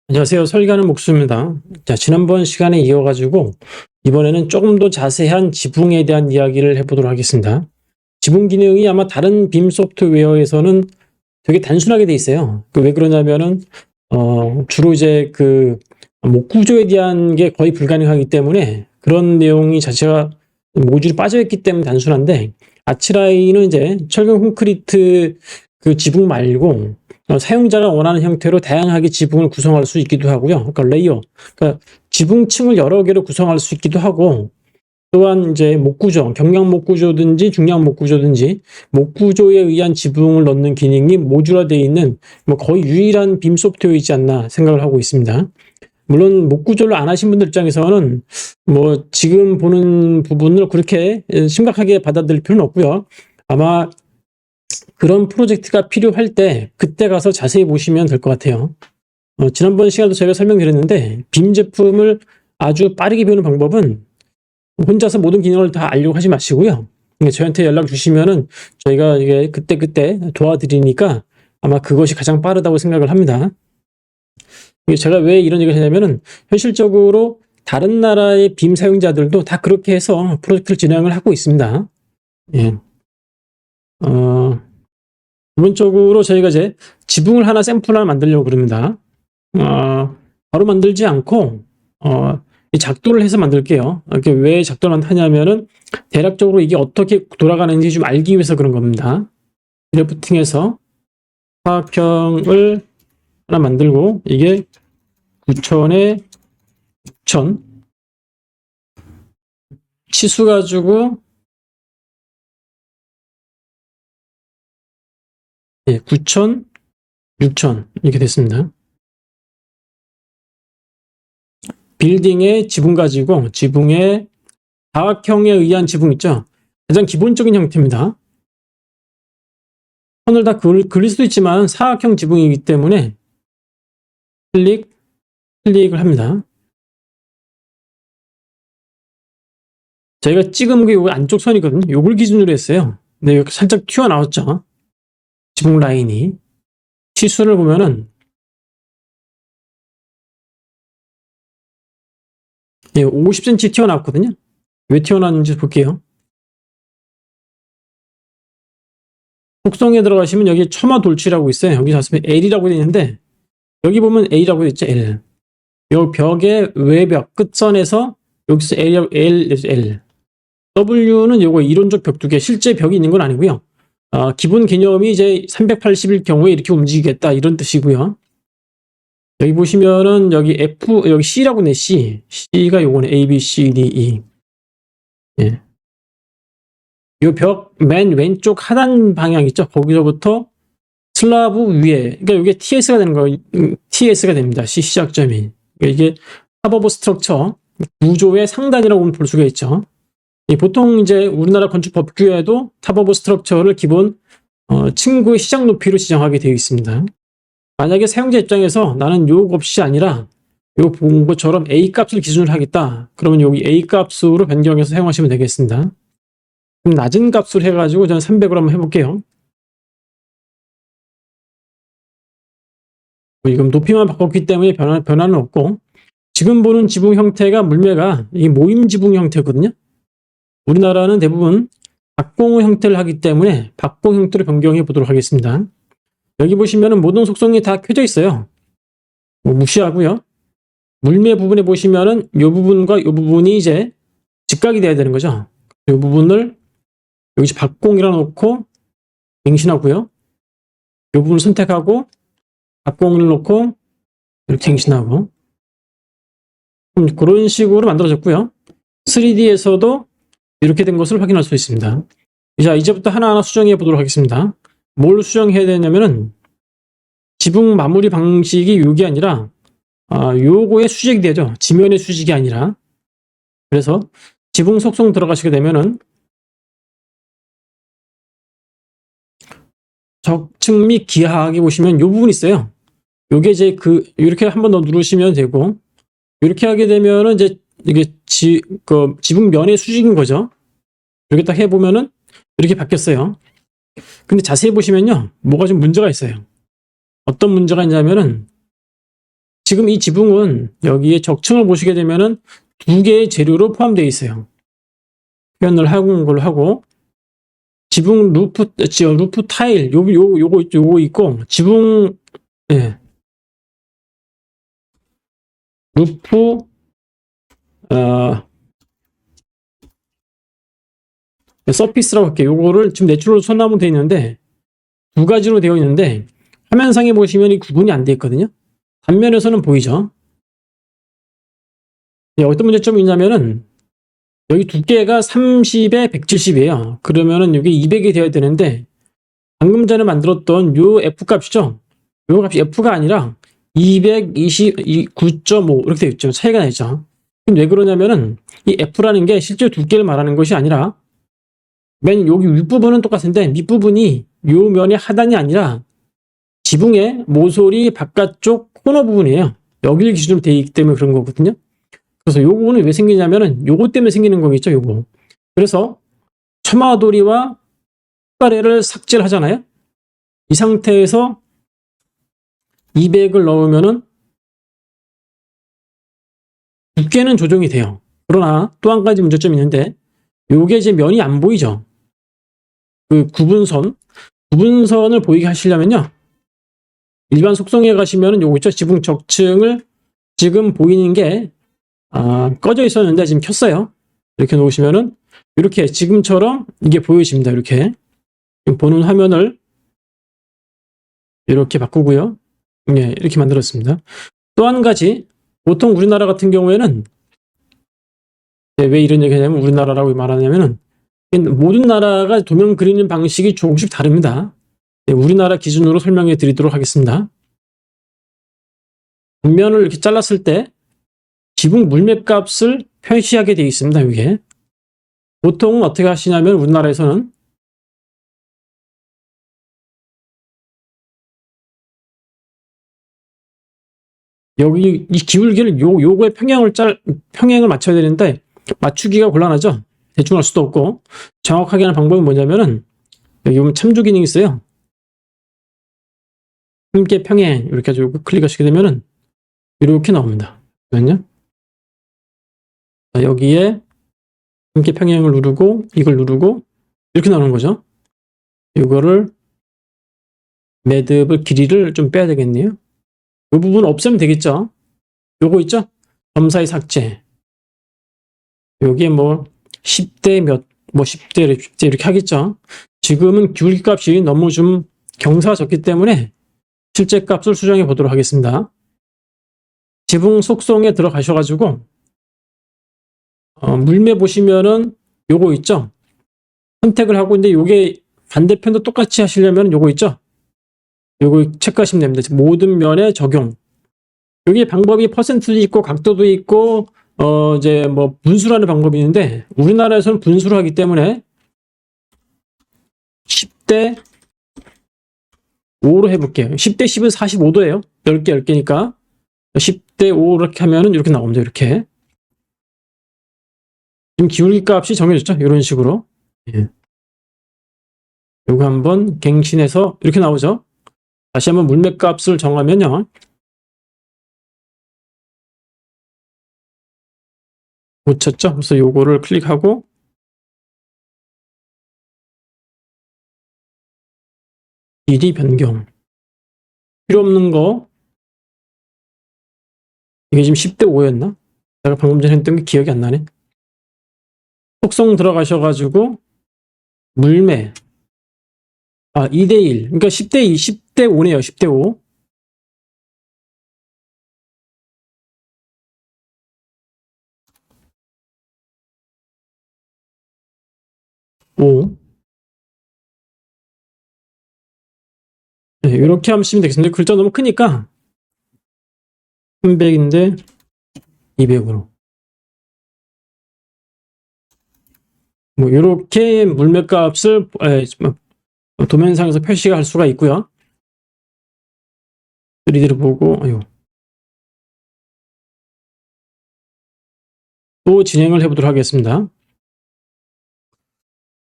안녕하세요. 설계하는 목수입니다. 자, 지난번 시간에 이어가지고 이번에는 조금 더 자세한 지붕에 대한 이야기를 해보도록 하겠습니다. 지붕 기능이 아마 다른 빔 소프트웨어에서는 되게 단순하게 돼 있어요. 왜 그러냐면은 주로 이제 그 목구조에 대한 게 거의 불가능하기 때문에 그런 내용이 자체가 모듈이 빠져있기 때문에 단순한데, 아치라인은 이제 철근 콘크리트 그 지붕 말고 사용자가 원하는 형태로 다양하게 지붕을 구성할 수 있기도 하고요. 그러니까 레이어, 그러니까 지붕층을 여러 개로 구성할 수 있기도 하고, 또한 이제 목구조, 경량 목구조든지 중량 목구조든지 목구조에 의한 지붕을 넣는 기능이 모듈화되어 있는 뭐 거의 유일한 빔 소프트웨어이지 않나 생각을 하고 있습니다. 물론 목구조를 안 하신 분들 입장에서는 뭐 지금 보는 부분을 그렇게 심각하게 받아들일 필요는 없고요. 아마 그런 프로젝트가 필요할 때 그때 가서 자세히 보시면 될 것 같아요. 지난번 시간에도 제가 설명드렸는데, 빔 제품을 아주 빠르게 배우는 방법은 혼자서 모든 기능을 다 알려고 하지 마시고요. 저희한테 연락 주시면은 저희가 이게 그때그때 도와드리니까 아마 그것이 가장 빠르다고 생각을 합니다. 제가 왜 이런 얘기를 하냐면은, 현실적으로 다른 나라의 빔 사용자들도 다 그렇게 해서 프로젝트를 진행을 하고 있습니다. 예. 기본적으로 저희가 이제 지붕을 하나 샘플 하나 만들려고 그럽니다. 바로 만들지 않고 이 작도를 해서 만들게요. 이렇게 왜 작도를 하냐면은 대략적으로 이게 어떻게 돌아가는지 좀 알기 위해서 그런 겁니다. 드래프팅해서 사각형을 하나 만들고, 이게 9,000에 6,000 치수 가지고 9,000, 6,000 이렇게 됐습니다. 빌딩의 지붕 가지고, 지붕의 사각형에 의한 지붕 있죠? 가장 기본적인 형태입니다. 선을 다 그릴 수도 있지만 사각형 지붕이기 때문에 클릭을 합니다. 저희가 찍은 게 요 안쪽 선이거든요. 요걸 기준으로 했어요. 근데 여기 살짝 튀어나왔죠? 지붕 라인이. 치수를 보면은 50cm 튀어나왔거든요. 왜 튀어나왔는지 볼게요. 속성에 들어가시면 여기 처마 돌치라고 있어요. 여기 자습에 L이라고 되어 있는데, 여기 보면 A라고 되어 있죠. L. 요 벽의 외벽 끝선에서 여기서 L. W는 요거 이론적 벽두개, 실제 벽이 있는 건 아니고요. 기본 개념이 이제 380일 경우에 이렇게 움직이겠다, 이런 뜻이고요. 여기 보시면은 여기 여기 C라고 네, C가 요거네. A, B, C, D, E. 예. 요 벽 맨 왼쪽 하단 방향 있죠? 거기서부터 슬라브 위에, 그러니까 이게 TS가 되는 거예요. TS가 됩니다. C 시작점이. 그러니까 이게 탑 오브 스트럭처, 구조의 상단이라고 볼 수가 있죠. 보통 이제 우리나라 건축 법규에도 탑 오브 스트럭처를 기본 층고의 시작 높이로 지정하게 되어 있습니다. 만약에 사용자 입장에서 나는 요 값이 아니라 요 본 것처럼 A 값을 기준으로 하겠다, 그러면 여기 A 값으로 변경해서 사용하시면 되겠습니다. 그럼 낮은 값으로 해가지고 저는 300으로 한번 해볼게요. 지금 높이만 바꿨기 때문에 변화는 없고, 지금 보는 지붕 형태가 물매가 이게 모임 지붕 형태거든요. 우리나라는 대부분 박공호 형태를 하기 때문에 박공 형태로 변경해 보도록 하겠습니다. 여기 보시면은 모든 속성이 다 켜져 있어요. 무시하고요. 물매 부분에 보시면은 이 부분과 이 부분이 이제 직각이 돼야 되는 거죠. 이 부분을 여기 박공이라 놓고 갱신하고요. 이 부분을 선택하고 박공을 놓고 이렇게 갱신하고, 그런 식으로 만들어졌고요. 3D에서도 이렇게 된 것을 확인할 수 있습니다. 자, 이제부터 하나하나 수정해 보도록 하겠습니다. 뭘 수정해야 되냐면은, 지붕 마무리 방식이 요게 아니라 요거의 수직이 되죠. 지면의 수직이 아니라. 그래서 지붕 속성 들어가시게 되면은 적층 및 기하학에 보시면 요 부분 있어요. 요게 이제 이렇게 한번 더 누르시면 되고, 이렇게 하게 되면은 이제 이게 지붕 면의 수직인 거죠. 이렇게 딱 해보면은 이렇게 바뀌었어요. 근데 자세히 보시면요, 뭐가 좀 문제가 있어요. 어떤 문제가 있냐면은, 지금 이 지붕은 여기에 적층을 보시게 되면은 두 개의 재료로 포함되어 있어요. 표현을 하는 걸로 하고, 지붕 루프 타일, 요거 있고, 지붕, 예, 루프, 어, 서피스라고 할게요. 요거를 지금 내추럴 소나무 되어 있는데, 두 가지로 되어 있는데, 화면상에 보시면 이 구분이 안 되어 있거든요. 단면에서는 보이죠. 네, 어떤 문제점이 있냐면은, 여기 두께가 30에 170이에요. 그러면은 여기 200이 되어야 되는데, 방금 전에 만들었던 요 F 값이죠. 요 값이 F가 아니라 229.5 이렇게 되어 있죠. 차이가 나죠. 왜 그러냐면은 이 F라는 게 실제 두께를 말하는 것이 아니라 맨 여기 윗부분은 똑같은데 밑부분이 요 면의 하단이 아니라 지붕의 모서리 바깥쪽 코너 부분이에요. 여기를 기준으로 되어 있기 때문에 그런 거거든요. 그래서 요 부분은 왜 생기냐면은 요거 때문에 생기는 거겠죠. 요거. 그래서 처마돌이와 가래를 삭제를 하잖아요. 이 상태에서 200을 넣으면은 두께는 조정이 돼요. 그러나 또 한 가지 문제점이 있는데 요게 이제 면이 안 보이죠. 그 구분선을 보이게 하시려면요. 일반 속성에 가시면은 요거 있죠. 지붕 적층을 지금 보이는 게 꺼져 있었는데 지금 켰어요. 이렇게 놓으시면은 이렇게 지금처럼 이게 보여집니다. 이렇게 보는 화면을 이렇게 바꾸고요. 예, 이렇게 만들었습니다. 또 한 가지, 보통 우리나라 같은 경우에는 왜 이런 얘기 하냐면 우리나라라고 말하냐면은 모든 나라가 도면 그리는 방식이 조금씩 다릅니다. 네, 우리나라 기준으로 설명해 드리도록 하겠습니다. 벽면을 이렇게 잘랐을 때 지붕 물매 값을 표시하게 되어 있습니다. 이게 보통 어떻게 하시냐면 우리나라에서는 여기 이 기울기를 요거의 평행을 맞춰야 되는데 맞추기가 곤란하죠. 대충 할 수도 없고 정확하게 하는 방법은 뭐냐면은 여기 보면 참조 기능이 있어요. 함께 평행 이렇게 해가지고 클릭하시게 되면은 이렇게 나옵니다. 잠깐만요. 여기에 함께 평행을 누르고 이걸 누르고 이렇게 나오는 거죠. 이거를 매듭을 길이를 좀 빼야 되겠네요. 이 부분 없애면 되겠죠. 요거 있죠? 점사의 삭제. 여기에 뭐 10대 뭐 10대 이렇게 하겠죠. 지금은 기울기 값이 너무 좀 경사가 적기 때문에 실제 값을 수정해 보도록 하겠습니다. 지붕 속성에 들어가셔가지고 물매 보시면은 요거 있죠. 선택을 하고 있는데 요게 반대편도 똑같이 하시려면 요거 있죠. 요거 체크하시면 됩니다. 모든 면에 적용. 여기 방법이 퍼센트도 있고 각도도 있고 이제 뭐 분수라는 방법이 있는데 우리나라에서는 분수를 하기 때문에 10대 5로 해볼게요. 10대 10은 45도예요. 10개 10개니까 10대 5 이렇게 하면은 이렇게 나옵니다. 이렇게 지금 기울기 값이 정해졌죠. 이런 식으로. 예. 요거 한번 갱신해서 이렇게 나오죠. 다시 한번 물매 값을 정하면요. 고쳤죠? 그래서 요거를 클릭하고 길이 변경. 필요 없는 거 이게 지금 10대 5였나? 내가 방금 전에 했던 게 기억이 안 나네. 속성 들어가셔가지고 물매 2대1 그러니까 10대 2, 10대 5네요. 10대 5 5 네, 이렇게 하시면 되겠습니다. 글자 너무 크니까 300인데 200으로 뭐 이렇게 물매 값을 도면상에서 표시할 수가 있고요. 3D를 보고 또 진행을 해보도록 하겠습니다.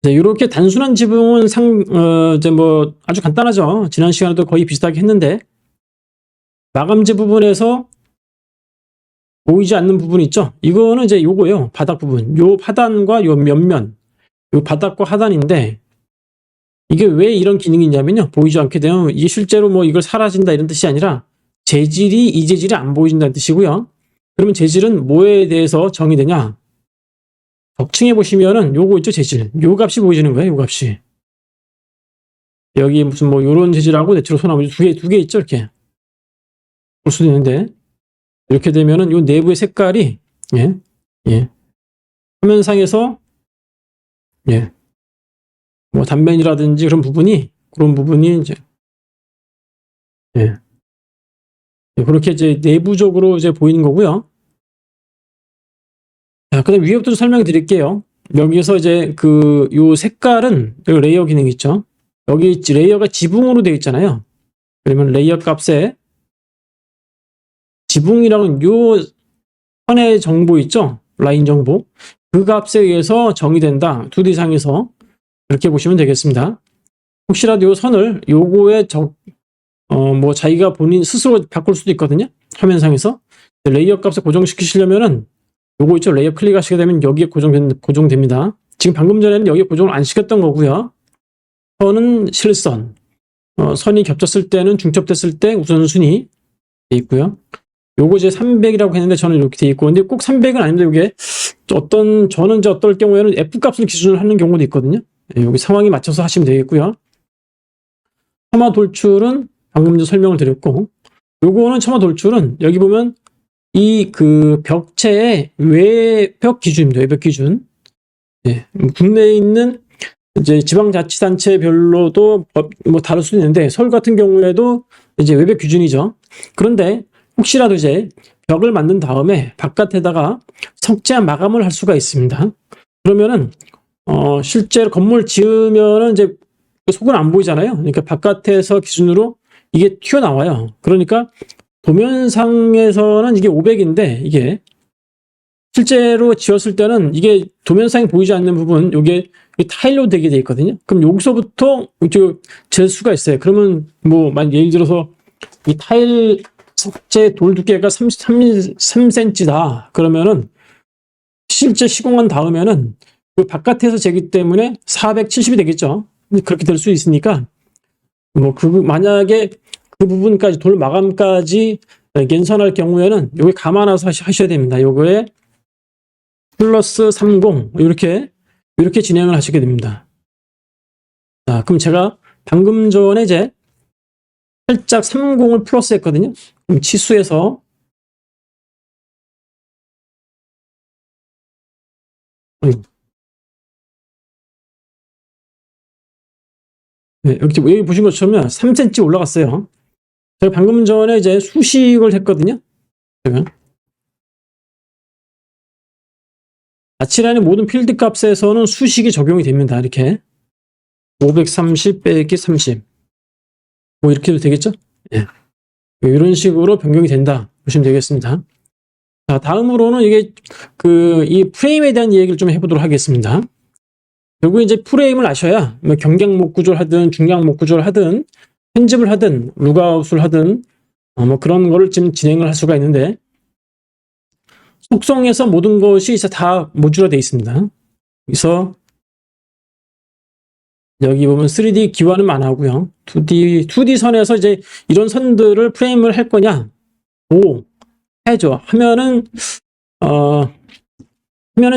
네, 이렇게 단순한 지붕은 이제 뭐 아주 간단하죠. 지난 시간에도 거의 비슷하게 했는데 마감재 부분에서 보이지 않는 부분 있죠? 이거는 이제 요거예요. 바닥 부분. 요 하단과 요 옆면. 요 바닥과 하단인데, 이게 왜 이런 기능이 있냐면요. 보이지 않게 되면 이게 실제로 뭐 이걸 사라진다 이런 뜻이 아니라 이 재질이 안 보여진다는 뜻이고요. 그러면 재질은 뭐에 대해서 정의되냐? 덕층에 보시면은 요거 있죠, 재질. 요 값이 보여지는 거예요, 요 값이. 여기 무슨 뭐 요런 재질하고 네트로 소나무 두 개 있죠, 이렇게. 볼 수도 있는데. 이렇게 되면은 요 내부의 색깔이, 예, 예. 화면상에서, 예. 뭐 단면이라든지 그런 부분이 이제, 예. 그렇게 이제 내부적으로 이제 보이는 거고요. 자, 그다음 위에부터 설명해 드릴게요. 여기서 이제 요 색깔은 여기 레이어 기능 있죠. 여기 레이어가 지붕으로 되어 있잖아요. 그러면 레이어 값에 지붕이라는 요 선의 정보 있죠. 라인 정보. 그 값에 의해서 정의된다. 2D상에서 이렇게 보시면 되겠습니다. 혹시라도 요 선을 요거에 뭐 자기가 본인 스스로 바꿀 수도 있거든요. 화면상에서. 레이어 값을 고정시키시려면은 요거 있죠. 레이어 클릭하시게 되면 여기에 고정됩니다. 지금 방금 전에는 여기에 고정을 안 시켰던 거고요. 선은 실선. 선이 겹쳤을 때는 중첩됐을 때 우선순위 돼 있고요. 요거 이제 300이라고 했는데 저는 이렇게 돼 있고, 근데 꼭 300은 아닌데 이게 저는 이제 어떨 경우에는 F 값을 기준으로 하는 경우도 있거든요. 여기 상황에 맞춰서 하시면 되겠고요. 첨화 돌출은 방금 전 설명을 드렸고, 요거는 첨화 돌출은 여기 보면 이 벽체의 외벽 기준입니다. 외벽 기준. 예, 국내에 있는 이제 지방자치단체별로도 뭐 다를 수도 있는데 서울 같은 경우에도 이제 외벽 기준이죠. 그런데 혹시라도 이제 벽을 만든 다음에 바깥에다가 석재한 마감을 할 수가 있습니다. 그러면은 실제로 건물 지으면은 이제 속은 안 보이잖아요. 그러니까 바깥에서 기준으로 이게 튀어나와요. 그러니까 도면상에서는 이게 500인데 이게 실제로 지었을 때는 이게 도면상에 보이지 않는 부분, 요게 타일로 되게 돼 있거든요. 그럼 여기서부터 잴 수가 있어요. 그러면 뭐 예를 들어서 이 타일 석재 돌 두께가 3cm다. 그러면은 실제 시공한 다음에는 그 바깥에서 재기 때문에 470이 되겠죠. 그렇게 될 수 있으니까 뭐 만약에 그 부분까지 돌 마감까지 연선할 경우에는 요게 감안해서 하셔야 됩니다. 요거에 플러스 30 이렇게 진행을 하시게 됩니다. 자, 그럼 제가 방금 전에 이제 살짝 30을 플러스 했거든요. 그럼 치수에서 네, 여기 보신 것처럼 3cm 올라갔어요. 제가 방금 전에 이제 수식을 했거든요. 제가 아치라인의 모든 필드 값에서는 수식이 적용이 됩니다. 이렇게 530 빼기 30 뭐 이렇게 해도 되겠죠? 예. 이런 식으로 변경이 된다 보시면 되겠습니다. 자, 다음으로는 이게 이 프레임에 대한 얘기를 좀 해보도록 하겠습니다. 결국 이제 프레임을 아셔야 뭐 경량목 구조를 하든 중량목 구조를 하든 편집을 하든 룩아웃을 하든 뭐 그런 거를 지금 진행을 할 수가 있는데, 속성에서 모든 것이 이제 다 모듈화 되어 있습니다. 그래서 여기 보면 3D 기화는 안 하고요. 2D 선에서 이제 이런 선들을 프레임을 할 거냐? 해죠. 하면은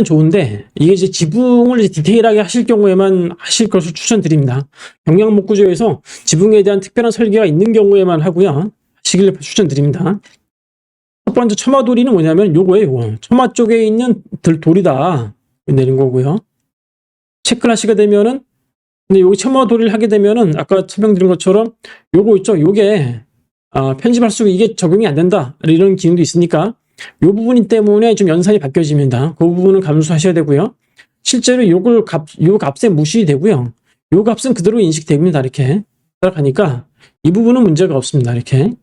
좋은데, 이게 이제 지붕을 이제 디테일하게 하실 경우에만 하실 것을 추천드립니다. 경량목 구조에서 지붕에 대한 특별한 설계가 있는 경우에만 하시길 추천드립니다. 첫 번째 첨화돌이는 뭐냐면 요거예요. 첨화 쪽에 있는 돌이다 내린 거고요. 체크를 하시게 되면은, 근데 여기 첨화돌이를 하게 되면은 아까 설명드린 것처럼 요거 있죠. 요게 편집할 수 이게 적용이 안 된다 이런 기능도 있으니까 요 부분 때문에 좀 연산이 바뀌어집니다. 그 부분은 감수하셔야 되고요. 실제로 요 값에 무시되고요. 요 값은 그대로 인식됩니다. 이렇게 따라가니까 이 부분은 문제가 없습니다. 이렇게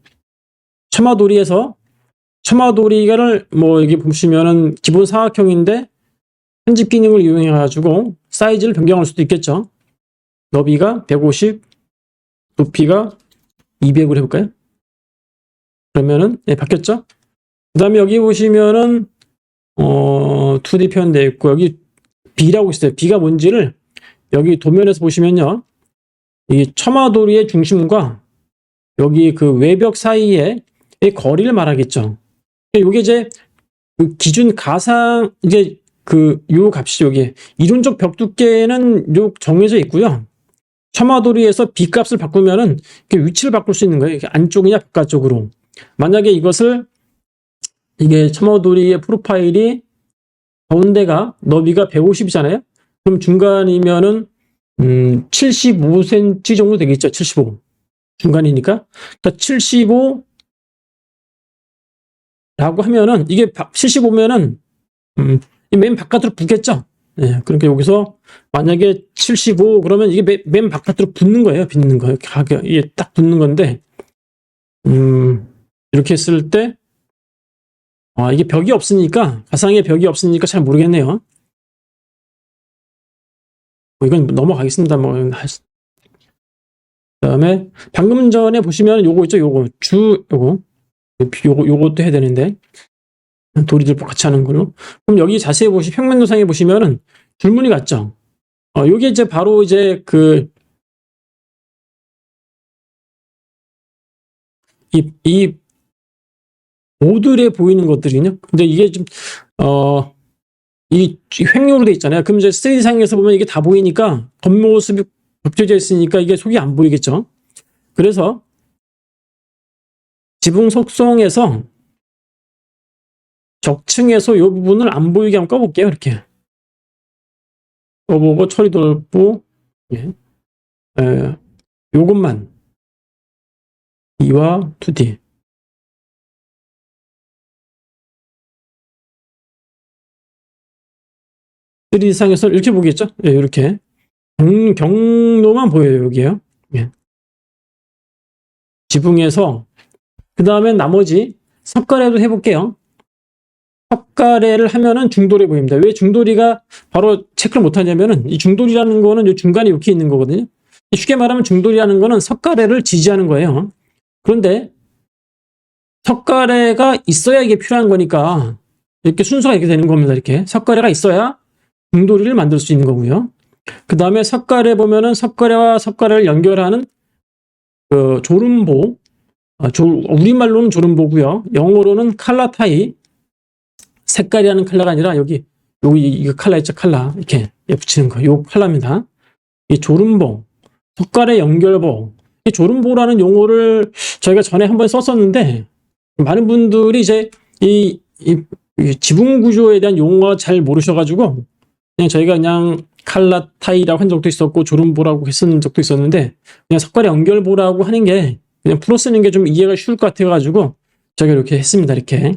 첨화돌이를 뭐 여기 보시면은 기본 사각형인데 편집 기능을 이용해 가지고 사이즈를 변경할 수도 있겠죠. 너비가 150, 높이가 200으로 해볼까요? 그러면은 바뀌었죠? 그 다음에 여기 보시면은 2D 표현되어 있고, 여기 B라고 있어요. B가 뭔지를 여기 도면에서 보시면요. 이 처마도리의 중심과 여기 그 외벽 사이의 거리를 말하겠죠. 요게 이제 그 기준 가상, 이제 요 값이 여기 이론적 벽 두께는 요 정해져 있고요. 처마도리에서 B 값을 바꾸면은 위치를 바꿀 수 있는 거예요. 안쪽이냐 바깥쪽으로. 만약에 이게 처마도리의 프로파일이 가운데가 너비가 150이잖아요. 그럼 중간이면은 75cm 정도 되겠죠. 75 중간이니까. 그러니까 75라고 하면은 이게 75면은 맨 바깥으로 붙겠죠. 예, 그러니까 여기서 만약에 75 그러면 이게 맨 바깥으로 붙는 거예요. 붙는 거예요. 이게 딱 붙는 건데, 이렇게 했을 때, 이게 벽이 없으니까, 가상의 벽이 없으니까 잘 모르겠네요. 이건 넘어가겠습니다. 그다음에 방금 전에 보시면 요거 있죠. 요것도 해야 되는데, 도리들 같이 하는 걸로. 그럼 여기 자세히 평면 도상에 보시면은 줄무늬 같죠? 요게 이제 바로 이제 이 모듈에 보이는 것들이요. 근데 이게 좀, 이 횡령으로 돼 있잖아요. 그럼 이제 3D 상에서 보면 이게 다 보이니까 겉모습이 겹쳐져 있으니까 이게 속이 안 보이겠죠. 그래서 지붕 속성에서 적층에서 이 부분을 안 보이게 한번 꺼볼게요. 이렇게 꺼보고 처리 돌고, 예. 요것만 2와 2D. 상에서 이렇게 보겠죠? 예, 이렇게 경로만 보여요. 여기요. 예. 지붕에서 그 다음에 나머지 석가래도 해볼게요. 석가래를 하면은 중도리 보입니다. 왜 중도리가 바로 체크를 못하냐면은 이 중도리라는 거는 이 중간에 이렇게 있는 거거든요. 쉽게 말하면 중도리라는 거는 석가래를 지지하는 거예요. 그런데 석가래가 있어야 이게 필요한 거니까 이렇게 순서가 이렇게 되는 겁니다. 이렇게 석가래가 있어야 중도리를 만들 수 있는 거고요. 그 다음에 석가래 보면은 석가래와 석가래를 연결하는 조름보, 우리말로는 조름보고요. 영어로는 칼라 타입. 색깔이라는 컬러가 아니라 여기 이거 컬러 있죠. 컬러 이렇게 붙이는 거. 요 컬러입니다. 이 조름보, 석가래 연결보. 이 조름보라는 용어를 저희가 전에 한번 썼었는데 많은 분들이 이제 이 지붕 구조에 대한 용어가 잘 모르셔가지고 저희가 그냥 칼라타이라고 한 적도 있었고 조름보라고 했던 적도 있었는데 그냥 석가래 연결보라고 하는 게 그냥 풀어 쓰는 게 좀 이해가 쉬울 것 같아가지고 저희가 이렇게 했습니다. 이렇게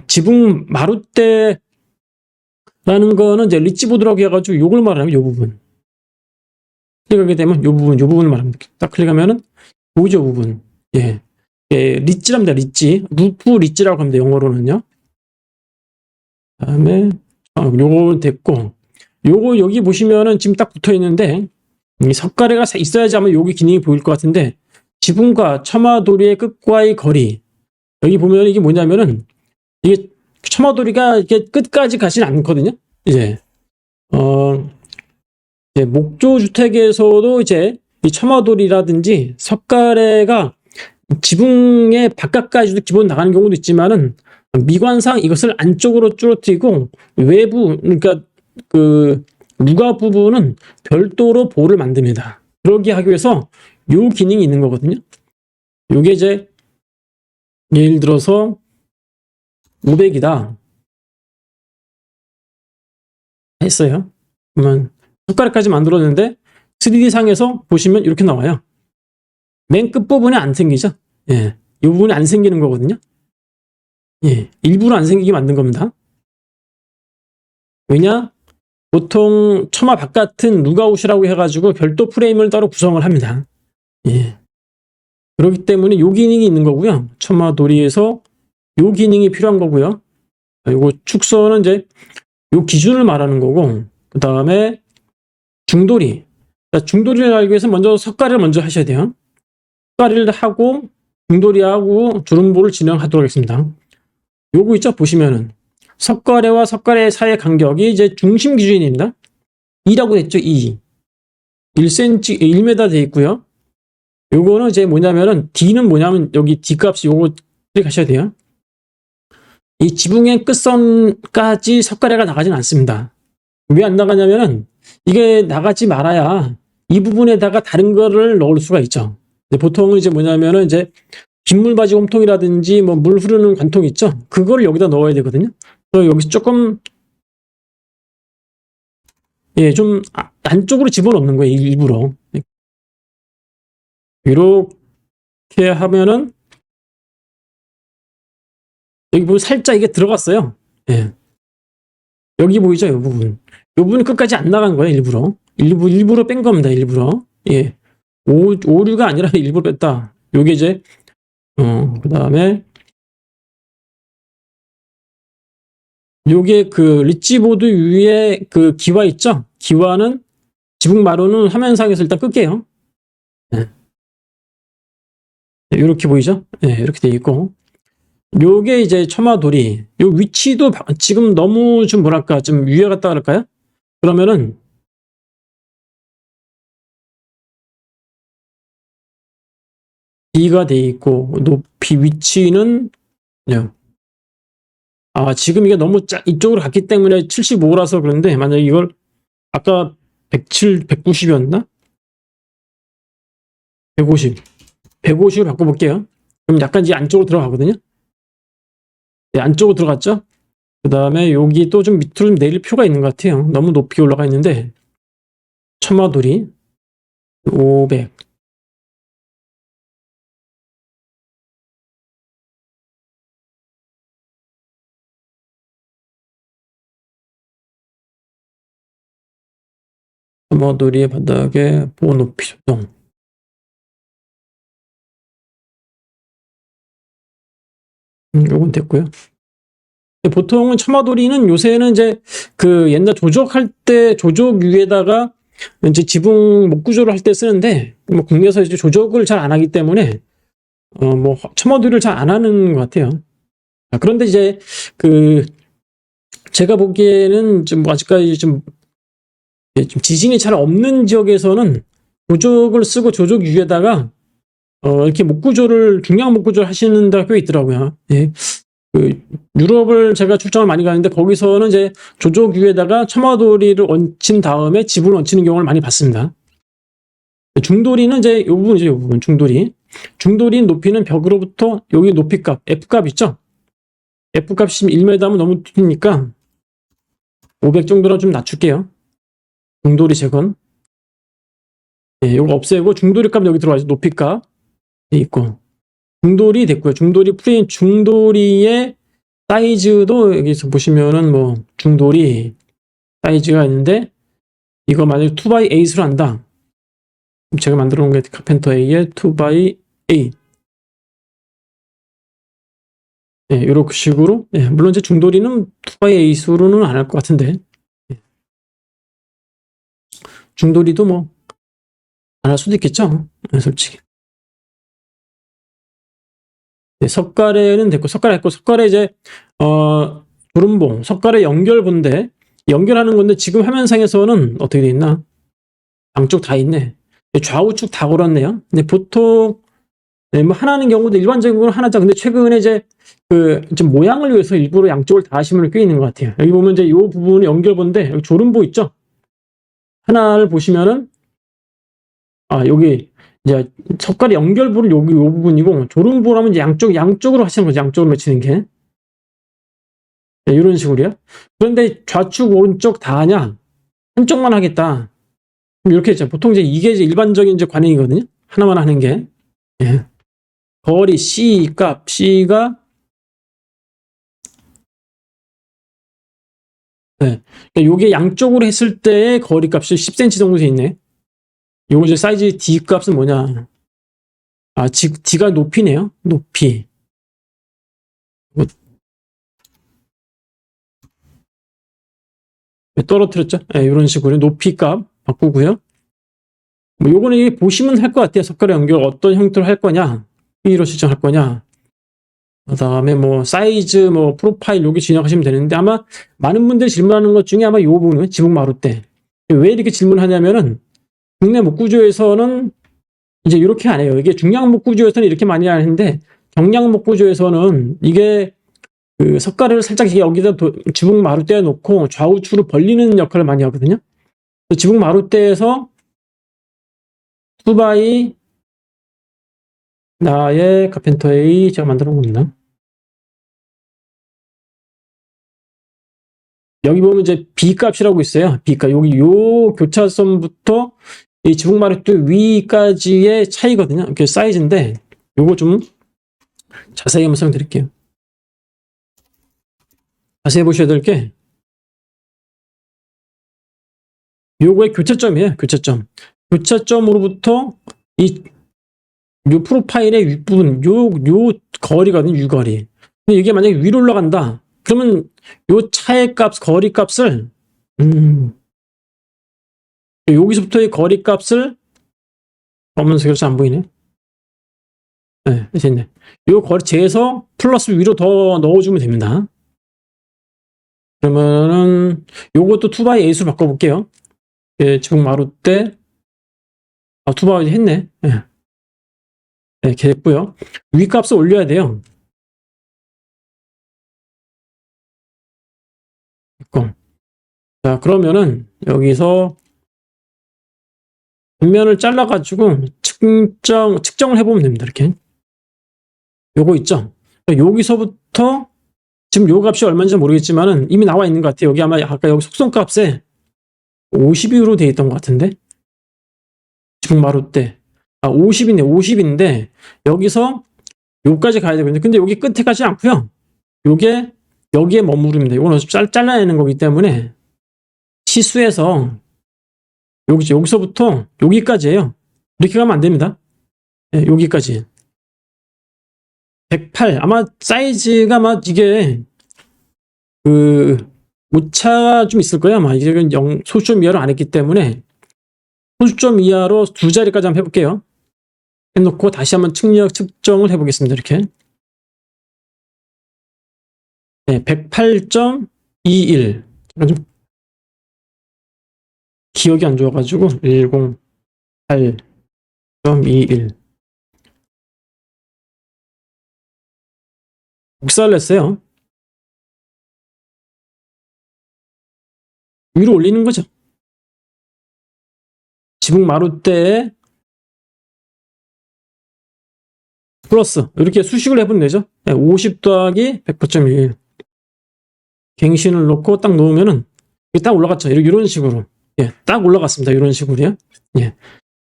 지붕 마룻대라는 거는 이제 리치보드라고 해가지고 요걸 말하면 요 부분 클릭하게 되면 요 부분을 말합니다. 딱 클릭하면은 보이죠 부분. 예, 리치랍니다. 리치 루프 리치라고 합니다. 영어로는요. 그다음에 요거 됐고 요거 여기 보시면은 지금 딱 붙어 있는데 이 석가래가 있어야지 아마 여기 기능이 보일 것 같은데 지붕과 처마도리의 끝과의 거리 여기 보면 이게 뭐냐면은 이게 처마도리가 이렇게 끝까지 가진 않거든요. 이제 목조 주택에서도 이제 이 처마도리라든지 석가래가 지붕의 바깥까지도 기본 나가는 경우도 있지만은 미관상 이것을 안쪽으로 줄어뜨리고 외부 그러니까 누가 부분은 별도로 보를 만듭니다. 그러게 하기 위해서 요 기능이 있는 거거든요. 요게 이제 예를 들어서 500이다 했어요. 그러면 손가락까지 만들었는데 3D 상에서 보시면 이렇게 나와요. 맨 끝부분에 안 생기죠. 예, 이 부분이 안 생기는 거거든요. 예, 일부러 안 생기게 만든 겁니다. 왜냐? 보통 처마 바깥은 룩아웃이라고 해가지고 별도 프레임을 따로 구성을 합니다. 예. 그렇기 때문에 요 기능이 있는 거고요. 처마도리에서 요 기능이 필요한 거고요. 요거 축소는 이제 요 기준을 말하는 거고, 그 다음에 중도리. 중도리를 알기 위해서 먼저 석가래를 먼저 하셔야 돼요. 석가래를 하고 중도리하고 주름보를 진행하도록 하겠습니다. 요거 있죠? 보시면은 석가래와 석가래 사이의 간격이 이제 중심 기준입니다. 2라고 했죠? 2. 1cm, 1m 돼 있고요. 요거는 이제 뭐냐면은 D는 뭐냐면 여기 D 값이 요거 가셔야 돼요. 이 지붕의 끝선까지 석가래가 나가진 않습니다. 왜 안 나가냐면은 이게 나가지 말아야 이 부분에다가 다른 거를 넣을 수가 있죠. 보통은 이제 뭐냐면은 이제 빗물바지 홈통이라든지 뭐 물 흐르는 관통 있죠. 그거를 여기다 넣어야 되거든요. 그래서 여기 조금 좀 안쪽으로 집어넣는 거예요. 일부러. 이렇게 하면은 여기 보면 살짝 이게 들어갔어요. 예. 여기 보이죠? 이 부분. 이 부분이 끝까지 안 나간 거예요. 일부러 뺀 겁니다. 일부러. 예. 오류가 아니라 일부러 뺐다. 요게 이제 그 다음에 요게 그 리치보드 위에 그 기와 있죠? 기와는 지붕 마루는 화면상에서 일단 끌게요. 네. 이렇게 보이죠? 네, 이렇게 돼 있고. 요게 이제 처마돌이. 요 위치도 지금 너무 좀 뭐랄까, 좀 위에 갔다 그럴까요? 그러면은 D가 돼 있고, 높이 위치는, 지금 이게 너무 이쪽으로 갔기 때문에 75라서 그런데, 만약에 이걸, 아까 107, 190이었나? 150. 150으로 바꿔볼게요. 그럼 약간 이제 안쪽으로 들어가거든요. 네, 안쪽으로 들어갔죠? 그 다음에 여기 또 좀 밑으로 좀 내릴 필요가 있는 것 같아요. 너무 높이 올라가 있는데, 처마돌이 500. 처마돌이의 바닥에 보호 높이 조정. 요건 됐고요. 보통은 처마돌이는 요새는 이제 그 옛날 조적할 때 조적 위에다가 이제 지붕 목구조를 할 때 쓰는데 뭐 국내에서 이제 조적을 잘 안 하기 때문에 뭐 처마돌이를 잘 안 하는 것 같아요. 그런데 이제 그 제가 보기에는 좀 아직까지 좀 지진이 잘 없는 지역에서는 조적을 쓰고 조적 위에다가 이렇게 목구조를 중량 목구조를 하시는 데가 꽤 있더라고요. 예. 그 유럽을 제가 출장을 많이 가는데 거기서는 이제 조적 위에다가 처마돌이를 얹힌 다음에 지붕을 얹히는 경우를 많이 봤습니다. 중돌이는 이제 이 부분이죠. 이 부분 중돌이. 중돌이 높이는 벽으로부터 여기 높이값 F값 있죠. F값이 1m면 너무 높으니까 500 정도로 좀 낮출게요. 중돌이 제건. 이거 없애고 중돌이 값 여기 들어와서 높이값 있고 중돌이 됐고요. 중돌이 프레임 중돌이의 사이즈도 여기서 보시면은 뭐 중돌이 사이즈가 있는데 이거 만약에 2x8으로 한다. 제가 만들어 놓은 게 카펜터 A의 2x8. 이렇게 식으로. 물론 이제 중돌이는 2x8으로는 안 할 것 같은데. 중돌이도 뭐 안 할 수도 있겠죠. 솔직히. 석가래는 됐고 석가래 했고 석가래 이제 조름봉 석가래 연결본데 연결하는 건데 지금 화면상에서는 어떻게 돼 있나? 양쪽 다 있네. 좌우측 다 걸었네요. 근데 보통 뭐 하나는 경우도 일반적으로 하나죠. 근데 최근에 이제 좀 모양을 위해서 일부러 양쪽을 다 하시면 꽤 있는 것 같아요. 여기 보면 이제 이 부분이 연결본데 여기 조름보 있죠? 하나를 보시면은 여기 이제 석가래 연결부를 여기 이 부분이고 조름보라면 이제 양쪽으로 하시는 거죠. 양쪽으로 맺히는 게. 이런 식으로요. 그런데 좌측 오른쪽 다 하냐? 한쪽만 하겠다. 그럼 이렇게 했죠. 보통 이게 이제 일반적인 이제 관행이거든요. 하나만 하는 게. 거리 C 값 C가 요게 양쪽으로 했을 때의 거리 값이 10cm 정도 돼 있네. 요거 이제 사이즈 D 값은 뭐냐? D가 높이네요. 높이. 떨어뜨렸죠? 이런 식으로 높이 값 바꾸고요. 뭐 요거는 보시면 할 것 같아요. 석가래 연결 어떤 형태로 할 거냐? B로 시정할 거냐? 그다음에 뭐 사이즈, 뭐 프로파일 여기 진행하시면 되는데 아마 많은 분들이 질문하는 것 중에 아마 이 부분은 지붕 마루대. 왜 이렇게 질문하냐면은 국내 목구조에서는 이제 이렇게 안 해요. 이게 중량 목구조에서는 이렇게 많이 하는데 경량 목구조에서는 이게 그 석가래를 살짝 여기다 지붕 마루대에 놓고 좌우측으로 벌리는 역할을 많이 하거든요. 지붕 마루대에서 투바이 나의 카펜터의 제가 만들어 놓은 겁니다. 여기 보면 이제 B 값이라고 있어요. B 값. 여기 요 교차선부터 이 지붕 마루대 위까지의 차이거든요. 그 사이즈인데 요거 좀 자세히 한번 설명드릴게요. 자세히 보셔야 될 게 요거의 교차점이에요. 교차점. 교차점으로부터 요 프로파일의 윗부분, 요 거리거든요. 유거리. 근데 이게 만약에 위로 올라간다. 그러면 요 차의 값, 거리 값을 여기서부터의 거리 값을 검은색으로 안 보이네. 네, 됐네. 요 거리 재서 플러스 위로 더 넣어주면 됩니다. 그러면은 요것도 2x A수로 바꿔볼게요. 예, 지붕 마루대 투바이 했네. 네. 네, 이렇게 됐고요. 위 값을 올려야 돼요. 됐고. 자, 그러면은 여기서 뒷면을 잘라가지고 측정을 해보면 됩니다. 이렇게. 요거 있죠? 여기서부터 지금 요 값이 얼마인지 모르겠지만은 이미 나와 있는 것 같아요. 여기 아마 아까 여기 속성값에 50으로 되어 있던 것 같은데. 지붕 마루대. 50이네. 50인데 여기서 요까지 가야 되거든요. 근데 여기 끝에 가지 않고요. 요게 여기에 머무릅니다. 이건 어차피 잘라내는 거기 때문에 치수해서 여기서부터 여기까지예요. 이렇게 가면 안 됩니다. 네, 여기까지. 108. 아마 사이즈가 아마 이게 그 오차가 좀 있을 거예요. 아마 이게 소수점 이하로 안 했기 때문에 소수점 이하로 두 자리까지 한번 해볼게요. 해놓고 다시 한번 측력 측정을 해보겠습니다. 이렇게. 네, 108.21. 기억이 안 좋아가지고 108.21. 복사를 했어요. 위로 올리는 거죠. 지붕 마루대에 플러스 이렇게 수식을 해보면 되죠. 50 더하기 108.21. 갱신을 놓고 딱 놓으면은 딱 올라갔죠. 이런 식으로. 예, 딱 올라갔습니다. 이런 식으로요. 예.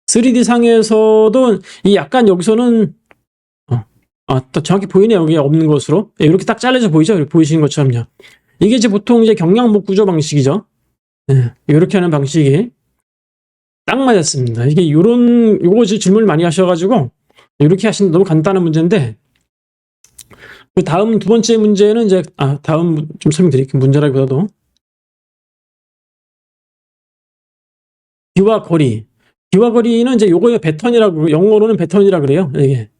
3D 상에서도 이 약간 여기서는 또 정확히 보이네요. 여기 없는 것으로. 예, 이렇게 딱 잘려져 보이죠? 이렇게 보이시는 것처럼요. 이게 이제 보통 이제 경량목 구조 방식이죠. 예, 이렇게 하는 방식이 딱 맞았습니다. 이게 요거 질문을 많이 하셔가지고 이렇게 하시는 너무 간단한 문제인데 그 다음 두 번째 문제는 이제 다음 좀 설명드릴게요. 문제라기보다도 기와 거리. 기와 거리는 이제 요거의 패턴이라고 영어로는 패턴이라 그래요. 이게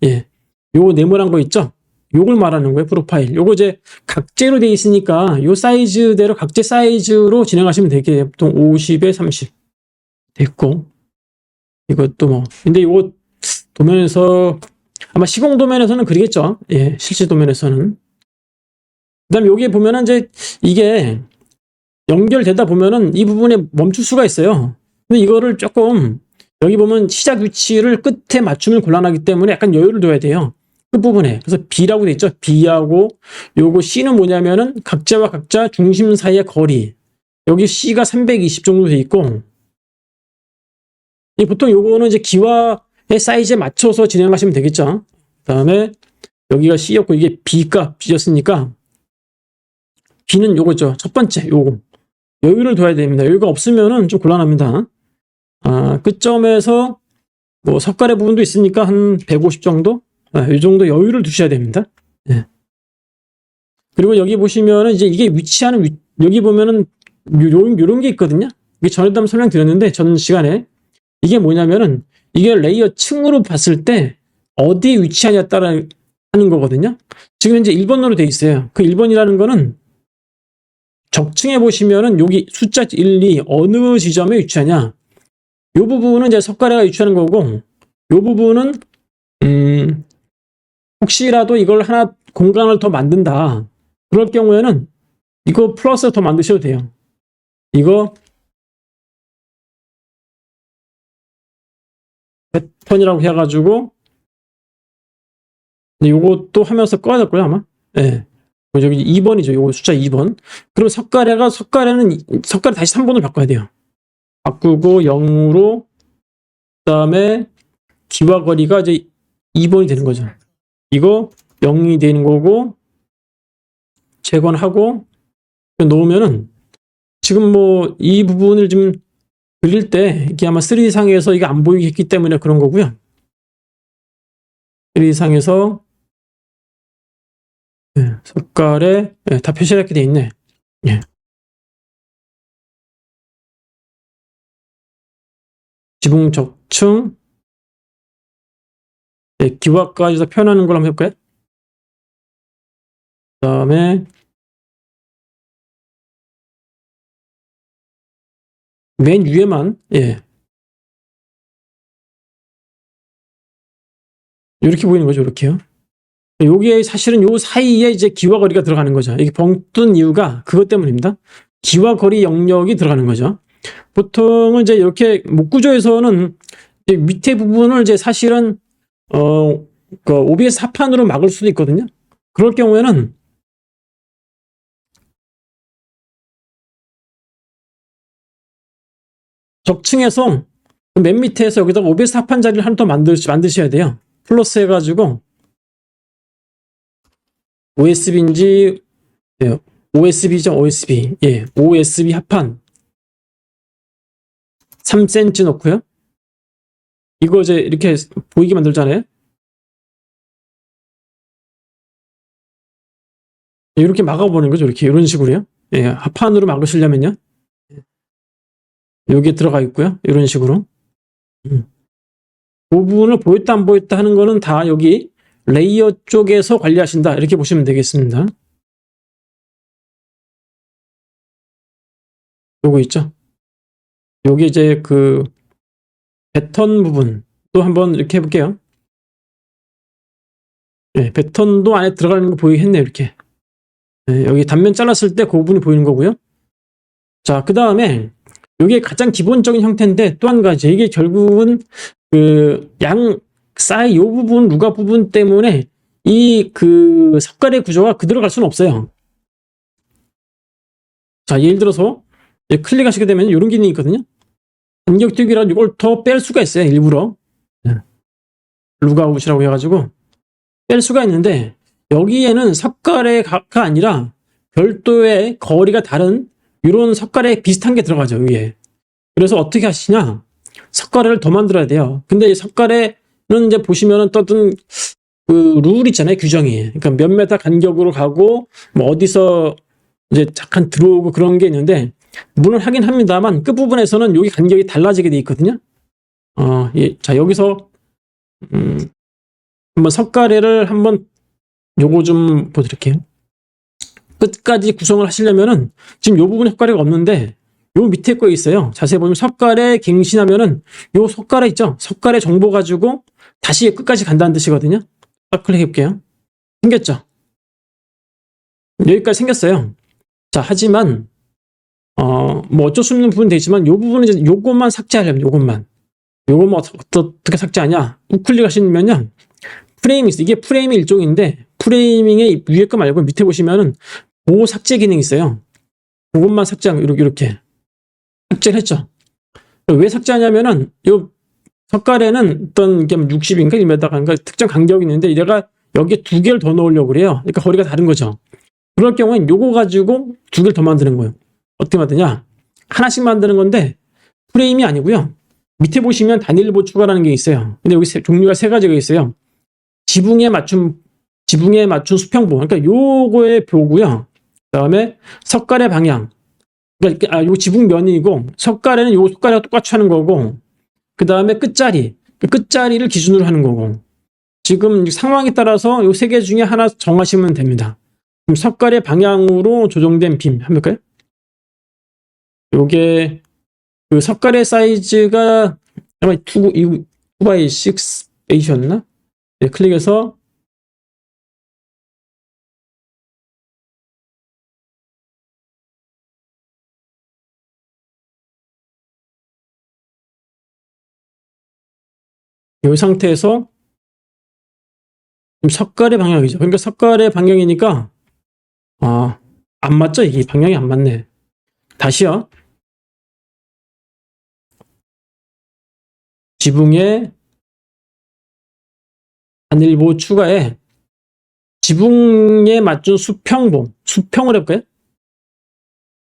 요거 네모난 거 있죠? 요걸 말하는 거예요. 프로파일. 요거 이제 각재로 돼 있으니까 요 사이즈대로 각재 사이즈로 진행하시면 되게 보통 50에 30 됐고 이것도 뭐 근데 요거 도면에서 아마 시공 도면에서는 그리겠죠. 예, 실제 도면에서는. 그다음에 여기 보면은 이제 이게 연결되다 보면은 이 부분에 멈출 수가 있어요. 근데 이거를 조금 여기 보면 시작 위치를 끝에 맞추면 곤란하기 때문에 약간 여유를 둬야 돼요. 끝부분에. 그래서 B라고 돼 있죠. B하고 요거 C는 뭐냐면은 각자와 각자 중심 사이의 거리. 여기 C가 320 정도 돼 있고 보통 요거는 이제 기와의 사이즈에 맞춰서 진행하시면 되겠죠. 그다음에 여기가 C였고 이게 B 값이었으니까 B는 요거죠. 첫 번째 요거. 여유를 둬야 됩니다. 여유가 없으면은 좀 곤란합니다. 끝점에서 뭐 석가래 부분도 있으니까 한 150 정도? 이 정도 여유를 두셔야 됩니다. 예. 그리고 여기 보시면은 이제 이게 위치하는 여기 보면은 요런 게 있거든요. 이게 전에도 한번 설명드렸는데 전 시간에 이게 뭐냐면은 이게 레이어 층으로 봤을 때 어디에 위치하냐에 따라 하는 거거든요. 지금 현재 1번으로 돼 있어요. 그 1번이라는 거는 적층에 보시면은 여기 숫자 1, 2 어느 지점에 위치하냐. 이 부분은 이제 석가래가 위치하는 거고, 이 부분은 혹시라도 이걸 하나 공간을 더 만든다. 그럴 경우에는 이거 플러스 더 만드셔도 돼요. 이거 패턴이라고 해가지고 요것도 하면서 꺼야 될 거예요 아마. 예. 여기 2번이죠. 요거 숫자 2번. 그럼 석가래 다시 3번으로 바꿔야 돼요. 바꾸고 0으로 그다음에 기와 거리가 이제 2번이 되는 거죠. 이거 0이 되는 거고 재건하고 놓으면은 지금 뭐 이 부분을 좀 그릴 때 이게 아마 3D상에서 이게 안 보이게 했기 때문에 그런 거고요. 3D상에서 석가래 다 표시하게 돼 있네. 예. 지붕 적층 기와까지 다 표현하는 걸 한번 해볼까요? 그 다음에 맨 위에만 이렇게 보이는 거죠. 이렇게요. 여기에 사실은 요 사이에 이제 기와 거리가 들어가는 거죠. 이게 벙 뜬 이유가 그것 때문입니다. 기와 거리 영역이 들어가는 거죠. 보통은 이제 이렇게 목구조에서는 이제 밑에 부분을 이제 사실은 그 OBS 합판으로 막을 수도 있거든요. 그럴 경우에는 적층에서 맨 밑에서 여기다가 OBS 합판 자리를 하나 더 만드셔야 돼요. 플러스 해가지고 OSB인지 OSB죠. OSB. OSB 합판 3cm 넣고요. 이거 이제 이렇게 보이게 만들잖아요. 이렇게 막아보는 거죠. 이렇게 이런 식으로요. 합판으로 막으시려면요. 여기에 들어가 있고요. 이런 식으로. 그 부분을 보였다 안 보였다 하는 거는 다 여기 레이어 쪽에서 관리하신다. 이렇게 보시면 되겠습니다. 요거 있죠. 여기 이제 그 패턴 부분 또 한번 이렇게 해볼게요. 패턴도 안에 들어가는 거 보이겠네요. 이렇게. 여기 단면 잘랐을 때 그 부분이 보이는 거고요. 자, 그 다음에 이게 가장 기본적인 형태인데 또 한 가지 이게 결국은 그 양 사이 이 부분 루가 부분 때문에 이 그 석가래 구조가 그대로 갈 수는 없어요. 자, 예를 들어서 클릭하시게 되면 이런 기능이 있거든요. 간격 띄우기라 이걸 더 뺄 수가 있어요. 일부러 루가웃이라고 해가지고 뺄 수가 있는데 여기에는 석가래가 아니라 별도의 거리가 다른 이런 석가래 비슷한 게 들어가죠. 위에. 그래서 어떻게 하시냐? 석가래를 더 만들어야 돼요. 근데 이 석가래는 이제 보시면은 떠든 그 룰 있잖아요. 규정이. 그러니까 몇 메타 간격으로 가고 뭐 어디서 이제 잠깐 들어오고 그런 게 있는데 물론 하긴 합니다만 끝부분에서는 여기 간격이 달라지게 돼 있거든요. 자, 여기서 한번 석가래를 한번 요거 좀 보여드릴게요. 끝까지 구성을 하시려면은 지금 요 부분 석가래가 없는데 요 밑에 거 있어요. 자세히 보면 석가래 갱신하면은 요 석가래 있죠? 석가래 정보 가지고 다시 끝까지 간다는 뜻이거든요. 딱 클릭해 볼게요. 생겼죠? 여기까지 생겼어요. 자, 하지만 뭐 어쩔 수 없는 부분도 있지만 요 부분은 이제 요것만 삭제하려면 요것만. 요것만 어떻게 삭제하냐? 우클릭 하시면요. 프레임이 있어요. 이게 프레임의 일종인데 프레이밍의 위에 거 말고 밑에 보시면은 보호 삭제 기능이 있어요. 그것만 삭제하고 이렇게 삭제를 했죠. 왜 삭제하냐면은 요 석가래는 어떤 이게 60인가 1m인가 특정 간격이 있는데 얘가 여기에 두 개를 더 넣으려고 그래요. 그러니까 거리가 다른 거죠. 그럴 경우엔 요거 가지고 두 개를 더 만드는 거예요. 어떻게 만드냐? 하나씩 만드는 건데 프레임이 아니고요. 밑에 보시면 단일 보추가라는 게 있어요. 근데 여기 종류가 세 가지가 있어요. 지붕에 맞춘 수평보. 그러니까 요거의 뷰고요. 그다음에 석가래 방향. 그러니까 요 지붕면이고 석가래는 요 석가래가 똑같이 하는 거고. 그다음에 끝자리. 그 끝자리를 기준으로 하는 거고. 지금 상황에 따라서 이 세 개 중에 하나 정하시면 됩니다. 그럼 석갈의 방향으로 조정된 빔 한번 볼까요? 요게 그 석갈의 사이즈가 아마 2x6 8이었나? 네, 클릭해서 이 상태에서 석갈의 방향이죠. 그러니까 석갈의 방향이니까 안 맞죠? 이게 방향이 안 맞네. 다시요. 지붕에 단일보 추가에 지붕에 맞춘 수평을 해볼까요?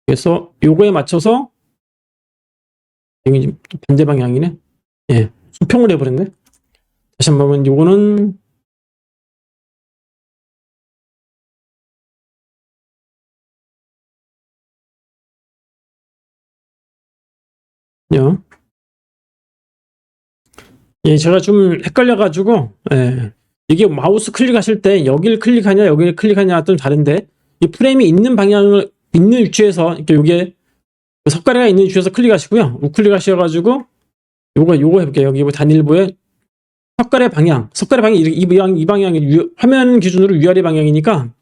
그래서 요거에 맞춰서 여기 반대 방향이네. 예, 수평을 해버렸네. 다시 한번 보면 요거는 요. 예, 제가 좀 헷갈려가지고, 예. 이게 마우스 클릭하실 때 여기를 클릭하냐, 여기를 클릭하냐 좀 다른데, 이 프레임이 있는 방향을, 있는 위치에서, 이렇게 요게, 석가래가 있는 위치에서 클릭하시고요. 우클릭 하셔가지고, 요거 해볼게요. 여기 단일보에 석가래 방향이 이 방향이 화면 기준으로 위아래 방향이니까,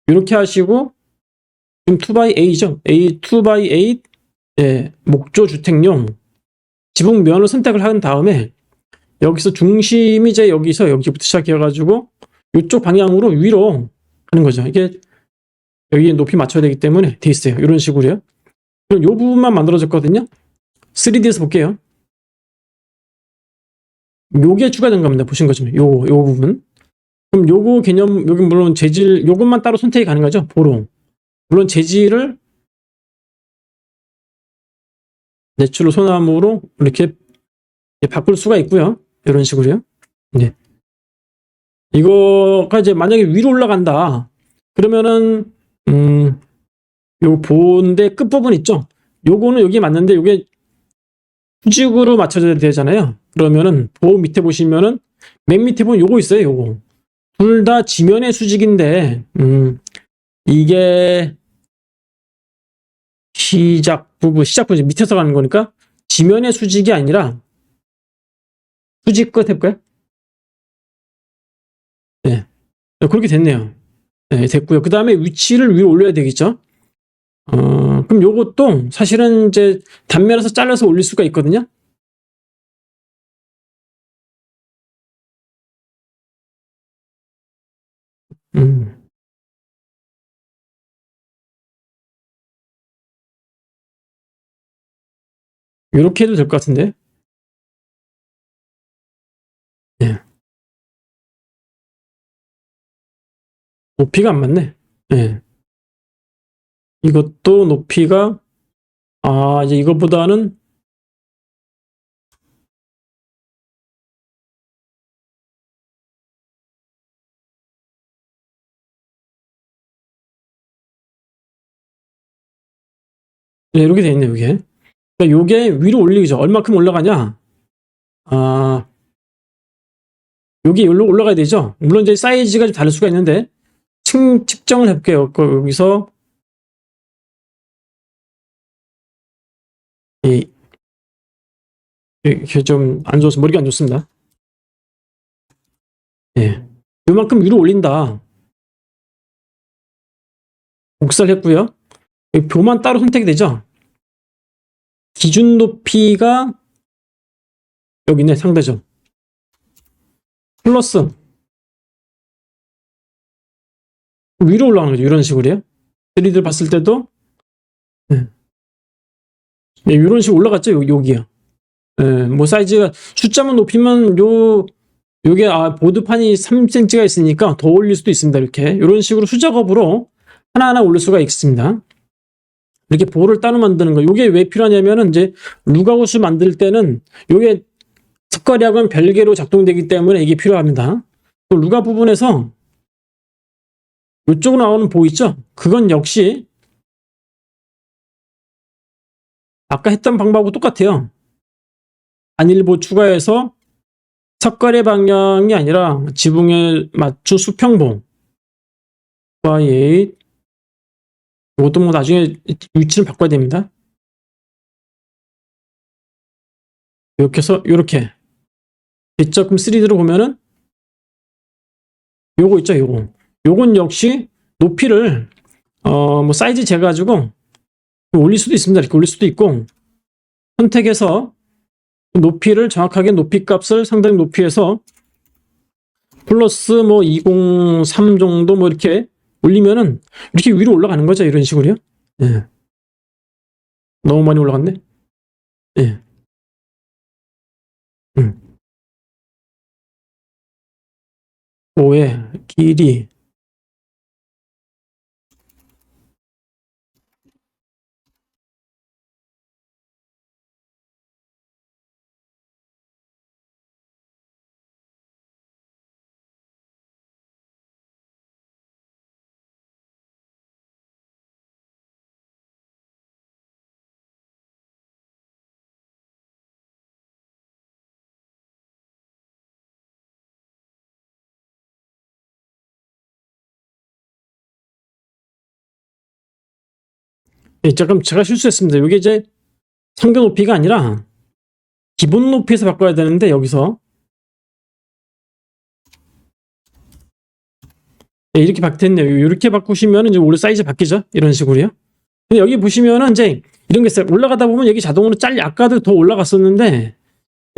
이렇게 하시고, 지금 2x8죠? 2x8, 예, 목조 주택용 지붕면을 선택을 한 다음에, 여기서 중심이 이제 여기부터 시작해가지고 이쪽 방향으로 위로 하는 거죠. 이게 여기에 높이 맞춰야 되기 때문에 돼 있어요. 이런 식으로요. 그럼 이 부분만 만들어졌거든요. 3D에서 볼게요. 요게 추가된 겁니다. 보신 것처럼 요 부분. 그럼 요거 개념 여기 물론 재질 요것만 따로 선택이 가능하죠. 보로. 물론 재질을 내추럴 소나무로 이렇게 바꿀 수가 있고요. 이런 식으로요. 네. 이거가 이제 만약에 위로 올라간다. 그러면은 요 보온대 끝부분 있죠? 요거는 여기 맞는데 요게 수직으로 맞춰져야 되잖아요. 그러면은 보호 밑에 보시면은 맨 밑에 보면 요거 있어요. 요거. 둘 다 지면의 수직인데 이게 시작 부분 밑에서 가는 거니까 지면의 수직이 아니라 수직 끝 해볼까요? 네. 그렇게 됐네요. 네, 됐고요. 그 다음에 위치를 위로 올려야 되겠죠? 그럼 요것도 사실은 이제 단면에서 잘라서 올릴 수가 있거든요. 이렇게 해도 될 것 같은데. 예. 높이가 안 맞네. 예. 이것도 높이가 이제 이것보다는 네, 이렇게 돼 있네요, 이게. 그러니까 요게 위로 올리죠. 얼마큼 올라가냐? 여기 여기로 올라가야 되죠. 물론 이제 사이즈가 좀 다를 수가 있는데 측정을 해볼게요. 여기서 이렇게 좀 안 좋습니다. 머리가 안 좋습니다. 예. 요만큼 위로 올린다. 복사를 했고요. 뷰만 따로 선택이 되죠. 기준 높이가 여기 있네, 상대점. 플러스 위로 올라가는 거죠. 이런 식으로요. 3D를 봤을 때도 네. 네, 이런 식으로 올라갔죠. 여기요. 네, 뭐 사이즈가 숫자만 높이면 요게 보드판이 3cm가 있으니까 더 올릴 수도 있습니다. 이렇게 이런 식으로 수작업으로 하나하나 올릴 수가 있습니다. 이렇게 보호를 따로 만드는 거. 요게 왜 필요하냐면은 이제 룩아웃을 만들 때는 요게 석가리하고는 별개로 작동되기 때문에 이게 필요합니다. 또 룩아웃 부분에서 이쪽으로 나오는 보호 있죠? 그건 역시 아까 했던 방법하고 똑같아요. 단일보 추가해서 섭가래 방향이 아니라 지붕에 맞춘 수평봉. y8. 이것도 뭐 나중에 위치를 바꿔야 됩니다. 이렇게 해서 이렇게 됐죠. 그럼 3D로 보면은 요거 있죠, 요거. 요건 역시 높이를 뭐 사이즈 재가지고 올릴 수도 있습니다. 이렇게 올릴 수도 있고, 선택해서 높이를 정확하게 높이 값을 상당히 높이해서 플러스 뭐 203 정도 뭐 이렇게 올리면은 이렇게 위로 올라가는 거죠. 이런 식으로요. 예. 너무 많이 올라갔네. 예. 5의 길이 예, 잠깐 제가 실수했습니다. 이게 이제 상대 높이가 아니라 기본 높이에서 바꿔야 되는데 여기서 예, 이렇게 바뀌었네요. 이렇게 바꾸시면 이제 원래 사이즈 바뀌죠. 이런 식으로요. 근데 여기 보시면은 이제 이런 게 있어요. 올라가다 보면 여기 자동으로 잘려. 아까도 더 올라갔었는데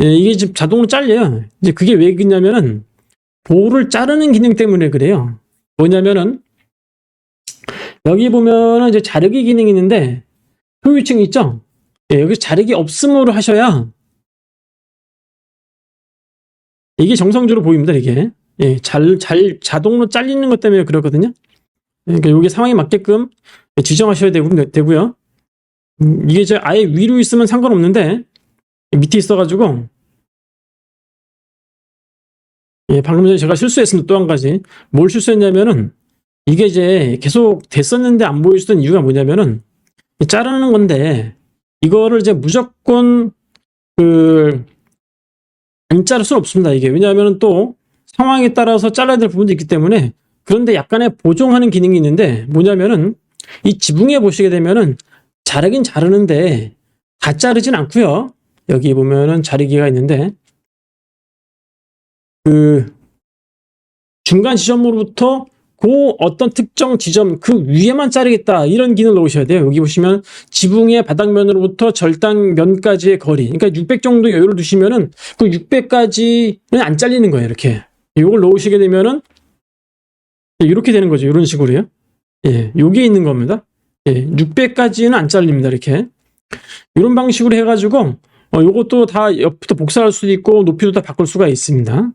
예, 이게 지금 자동으로 잘려요. 이제 그게 왜 그러냐면은 볼을 자르는 기능 때문에 그래요. 뭐냐면은 여기 보면은 이제 자르기 기능이 있는데 효율층 있죠? 예, 여기 자르기 없음으로 하셔야 이게 정상적으로 보입니다. 이게 예, 자동으로 잘리는 것 때문에 그렇거든요. 그러니까 여기 상황에 맞게끔 지정하셔야 되고요. 이게 이제 아예 위로 있으면 상관없는데 밑에 있어가지고 예, 방금 전에 제가 실수했습니다. 또 한 가지 뭘 실수했냐면은 이게 이제 계속 됐었는데 안 보여주던 이유가 뭐냐면은 자르는 건데 이거를 이제 무조건 그 안 자를 수는 없습니다. 이게 왜냐하면 또 상황에 따라서 잘라야 될 부분도 있기 때문에. 그런데 약간의 보정하는 기능이 있는데 뭐냐면은 이 지붕에 보시게 되면은 자르긴 자르는데 다 자르진 않고요. 여기 보면은 자르기가 있는데 그 중간 지점으로부터 그 어떤 특정 지점 그 위에만 자르겠다 이런 기능을 넣으셔야 돼요. 여기 보시면 지붕의 바닥면으로부터 절단면까지의 거리, 그러니까 600 정도 여유를 두시면은 그 600까지는 안 잘리는 거예요. 이렇게 이걸 넣으시게 되면은 이렇게 되는 거죠. 이런 식으로요. 예, 여기에 있는 겁니다. 예, 600까지는 안 잘립니다. 이렇게 이런 방식으로 해가지고 요것도 다 옆부터 복사할 수도 있고 높이도 다 바꿀 수가 있습니다.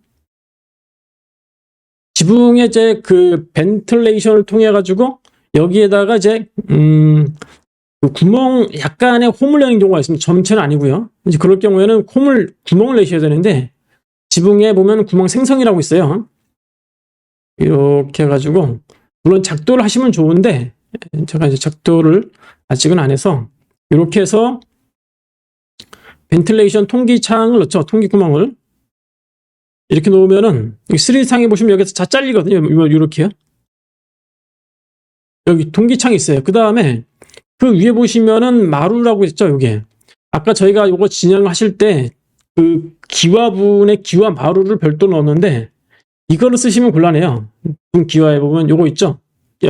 지붕에 이제 그 벤틀레이션을 통해 가지고 여기에다가 이제 그 구멍 약간의 홈을 내는 경우가 있습니다. 전체는 아니고요. 이제 그럴 경우에는 구멍을 내셔야 되는데 지붕에 보면 구멍 생성이라고 있어요. 이렇게 해가지고 물론 작도를 하시면 좋은데 제가 이제 작도를 아직은 안 해서 이렇게 해서 벤틀레이션 통기창을 넣죠. 통기구멍을 이렇게 놓으면은 3D상에 보시면 여기서 다 잘리거든요. 이렇게요. 여기 통기창이 있어요. 그 다음에 그 위에 보시면은 마루라고 있죠. 요게 아까 저희가 요거 진행하실 때 그 기와분의 기와 마루를 별도로 넣었는데 이거를 쓰시면 곤란해요. 기와에 보면 요거 있죠.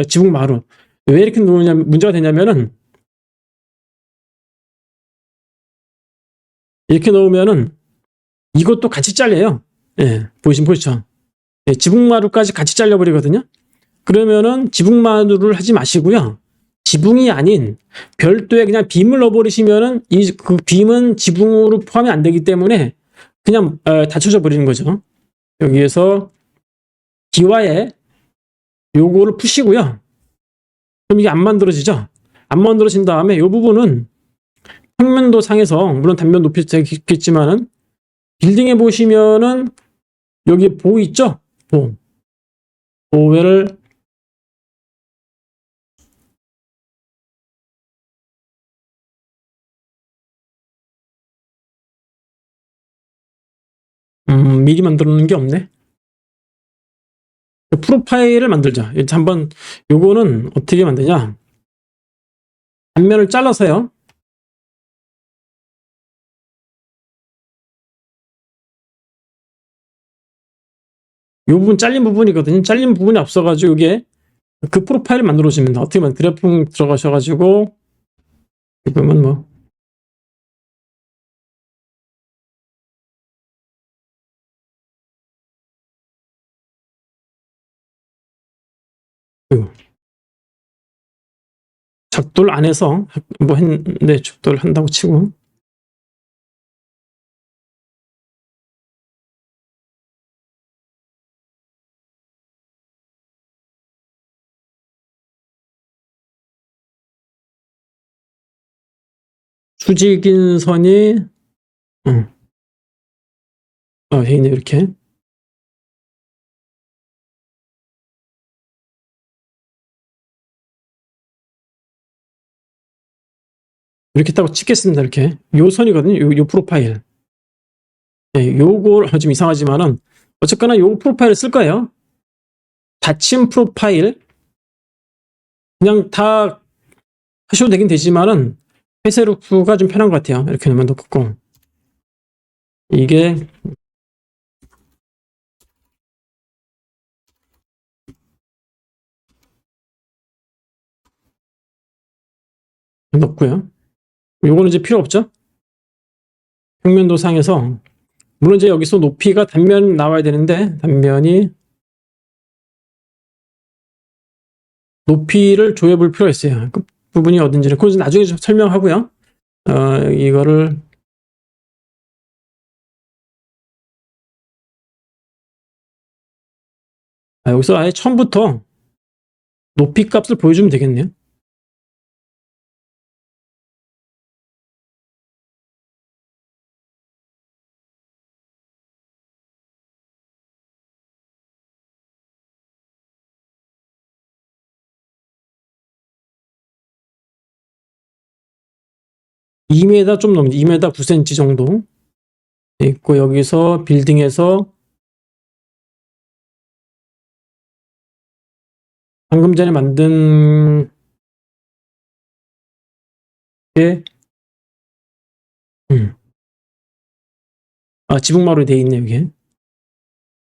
지붕 마루 왜 이렇게 놓느냐면 문제가 되냐면은 이렇게 넣으면은 이것도 같이 잘려요. 예, 보시죠. 예, 지붕 마루까지 같이 잘려버리거든요. 그러면은 지붕 마루를 하지 마시고요. 지붕이 아닌 별도의 그냥 빔을 넣어버리시면은 그 빔은 지붕으로 포함이 안 되기 때문에 그냥 닫혀져 버리는 거죠. 여기에서 기와에 요거를 푸시고요. 그럼 이게 안 만들어지죠? 안 만들어진 다음에 이 부분은 평면도 상에서 물론 단면 높이 되겠지만은 빌딩에 보시면은 여기 보 있죠? 보회를 미리 만들어 놓은 게 없네. 프로파일을 만들자. 일단 한번 요거는 어떻게 만드냐? 단면을 잘라서요. 요 부분 잘린 부분이거든요. 잘린 부분이 없어가지고 이게 그 프로파일을 만들어 주면 어떻게 만 그래프 들어가셔가지고 보면 뭐 작도를 안 해서 뭐 했는데 작도를 한다고 치고 수직인 선이 돼 있네 이렇게. 이렇게 따고 찍겠습니다. 이렇게 요 선이거든요. 요 프로파일. 네, 요걸 좀 이상하지만은 어쨌거나 요 프로파일을 쓸 거예요. 닫힌 프로파일 그냥 다 하셔도 되긴 되지만은 회색 루프가 좀 편한 것 같아요. 이렇게 놓으면 놓고 이게 넣고요. 요거는 이제 필요 없죠. 평면도상에서 물론 이제 여기서 높이가 단면 나와야 되는데 단면이 높이를 조여볼 필요가 있어요. 그 부분이 어딘지는 그건 나중에 좀 설명하고요. 이거를 여기서 아예 처음부터 높이 값을 보여주면 되겠네요. (2m) 좀 넘는 2m 9cm 정도 있고 여기서 빌딩에서 방금 전에 만든 게 지붕마루에 돼 있네 여기.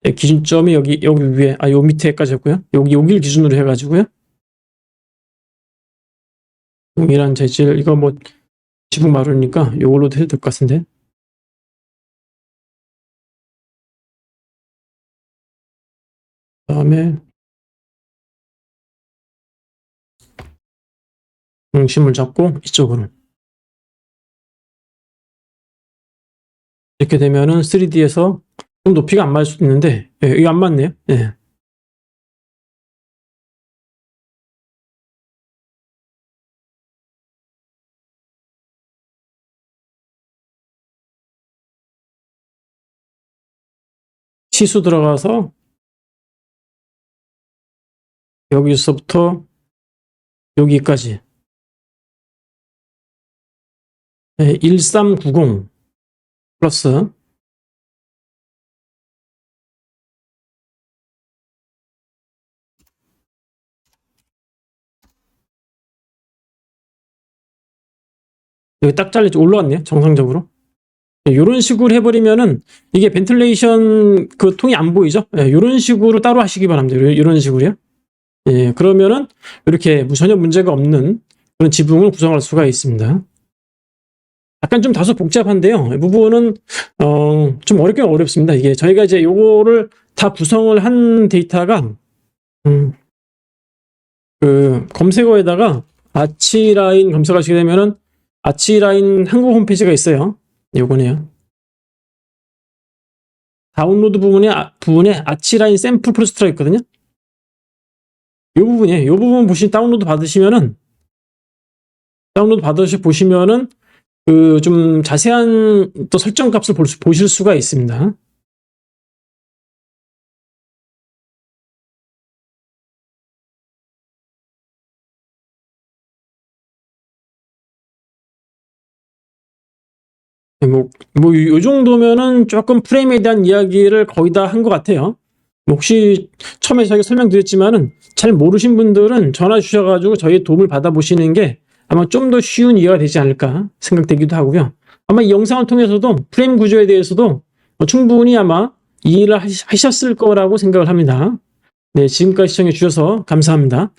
네, 기준점이 여기 위에 요 밑에까지였고요. 여기를 기준으로 해가지고요. 동일한 재질 이거 뭐 지붕마루니까 요걸로도 해도 될 것 같은데. 그다음에 중심을 잡고 이쪽으로 이렇게 되면은 3D에서 좀 높이가 안 맞을 수도 있는데 이거 안 맞네요. 예. 치수 들어가서 여기서부터 여기까지 1390 플러스 여기 딱 잘리죠. 올라왔네요. 정상적으로. 이런 식으로 해버리면은 이게 벤틀레이션 그 통이 안 보이죠? 이런 식으로 따로 하시기 바랍니다. 이런 식으로요. 그러면은 이렇게 전혀 문제가 없는 그런 지붕을 구성할 수가 있습니다. 약간 좀 다소 복잡한데요. 이 부분은 좀 어렵긴 어렵습니다. 이게 저희가 이제 요거를 다 구성을 한 데이터가 그 검색어에다가 아치라인 검색하시게 되면은 아치라인 한국 홈페이지가 있어요. 요거네요. 다운로드 부분에 아치라인 샘플 프로젝트가 있거든요. 요 부분이에요. 요 부분 다운로드 받으시면은 보시면은 그 좀 자세한 또 설정 값을 보실 수가 있습니다. 요 정도면은 조금 프레임에 대한 이야기를 거의 다 한 것 같아요. 혹시 처음에 저희가 설명드렸지만은 잘 모르신 분들은 전화 주셔가지고 저희의 도움을 받아보시는 게 아마 좀 더 쉬운 이해가 되지 않을까 생각되기도 하고요. 아마 이 영상을 통해서도 프레임 구조에 대해서도 충분히 아마 이해를 하셨을 거라고 생각을 합니다. 네, 지금까지 시청해 주셔서 감사합니다.